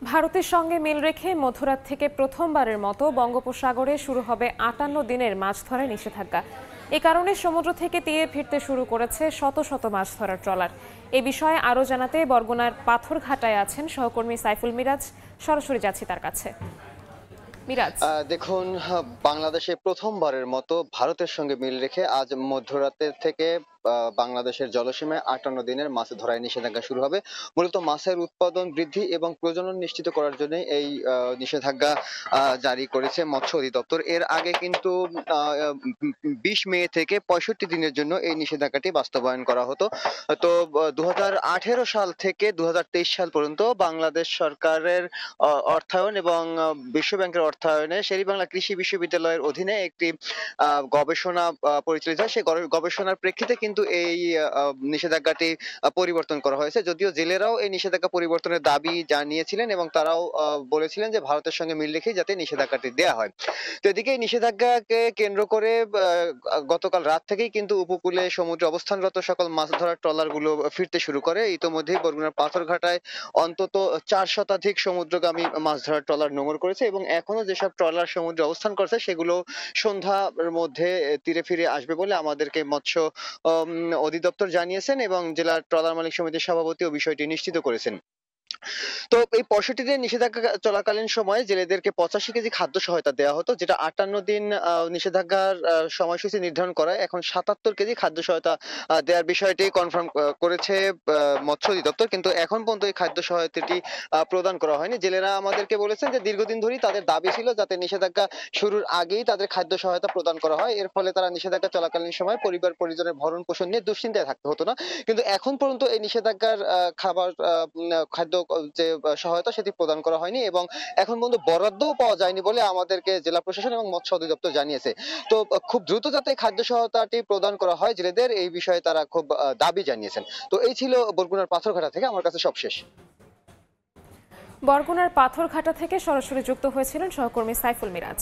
ভারতের সঙ্গে মিল রেখে মধ্যরাত থেকে প্রথমবারের মতো বঙ্গোপসাগরে শুরু হবে ৫৮ দিনের মাছ ধরার নিষেধাজ্ঞা। এ কারণে সমুদ্র থেকে তীরে ফিরতে শুরু করেছে শত শত মাছ ধরার ট্রলার। এ বিষয়ে আরও জানাতে বরগুনার পাথরঘাটায় আছেন সহকর্মী সাইফুল মিরাজ। সরাসরি যাচ্ছি তার কাছে। মিরাজ, দেখুন, বাংলাদেশে প্রথমবারের মতো ভারতের সঙ্গে মিল রেখে আজ মধ্যরাতের থেকে বাংলাদেশের জলসীমায় ৫৮ দিনের মাছ ধরায় নিষেধাজ্ঞা শুরু হবে। মূলত মাছের উৎপাদন বৃদ্ধি এবং প্রজনন নিশ্চিত করার জন্য এই নিষেধাজ্ঞা জারি করেছে মৎস্য অধিদপ্তর। এর আগে কিন্তু ২০ মে থেকে ৬৫ দিনের জন্য এই নিষেধাজ্ঞাটি বাস্তবায়ন করা হতো। তো ২০১৮ সাল থেকে ২০২৩ সাল পর্যন্ত বাংলাদেশ সরকারের অর্থায়ন এবং বিশ্ব ব্যাংকের অর্থায়নে শেরেবাংলা কৃষি বিশ্ববিদ্যালয়ের অধীনে একটি গবেষণা পরিচালিত হয়। সেই গবেষণার প্রেক্ষিতে কিন্তু এই নিষেধাজ্ঞাটি পরিবর্তন করা হয়েছে। যদিও জেলেরাও এই নিষেধাজ্ঞা পরিবর্তনের দাবি জানিয়েছিলেন এবং তারাও বলেছিলেন যে ভারতের সঙ্গে মিল রেখেই যাতে নিষেধাজ্ঞাটি দেয়া হয়। তো এদিকে এই নিষেধাজ্ঞাকে কেন্দ্র করে গতকাল রাত থেকেই কিন্তু উপকূলে সমুদ্রে অবস্থানরত সকল মাছ ধরার ট্রলারগুলো ফিরতে শুরু করে। ইতোমধ্যেই বরগুনার পাথরঘাটায় অন্তত ৪ শতাধিক সমুদ্রগামী মাছ ধরার ট্রলার নোঙর করেছে এবং এখনো যেসব ট্রলার সমুদ্রে অবস্থান করছে সেগুলো সন্ধ্যার মধ্যে তীরে ফিরে আসবে বলে আমাদেরকে মৎস্য অধিদপ্তর জানিয়েছেন এবং জেলা ট্রলার মালিক সমিতির সভাপতিও বিষয়টি নিশ্চিত করেছেন। তো এই ৬৫ দিনের নিষেধাজ্ঞা চলাকালীন সময়ে জেলেদেরকে ৮৫ কেজি খাদ্য সহায়তা দেওয়া হতো, যেটা ৫৮ দিন নিষেধাজ্ঞার সময়সূচি নির্ধারণ করায় এখন ৭৭ কেজি খাদ্য সহায়তা দেওয়ার বিষয়টি কনফার্ম করেছে মৎস্য অধিদপ্তর। কিন্তু এখন পর্যন্ত এই খাদ্য সহায়তাটি প্রদান করা হয়নি। জেলেরা আমাদেরকে বলেছেন যে দীর্ঘদিন ধরেই তাদের দাবি ছিল যাতে নিষেধাজ্ঞা শুরুর আগেই তাদের খাদ্য সহায়তা প্রদান করা হয়। এর ফলে তারা নিষেধাজ্ঞা চলাকালীন সময় পরিবার পরিজনের ভরণ পোষণ নিয়ে দুশ্চিন্তায় থাকতে হতো না। কিন্তু এখন পর্যন্ত এই নিষেধাজ্ঞার খাবার খাদ্য যে সহায়তা সেটি প্রদান করা হয়নি এবং এখন পর্যন্ত বরাদ্দও পাওয়া যায়নি বলে আমাদেরকে জেলা প্রশাসন এবং মৎস্য অধিদপ্তর জানিয়েছে। তো খুব দ্রুত যাতে খাদ্য সহায়তাটি প্রদান করা হয় জেলেদের, এই বিষয়ে তারা খুব দাবি জানিয়েছেন। তো এই ছিল বরগুনার পাথরঘাটা থেকে আমার কাছে সবশেষ। বরগুনার পাথরঘাটা থেকে সরাসরি যুক্ত হয়েছিলেন সহকর্মী সাইফুল মিরাজ।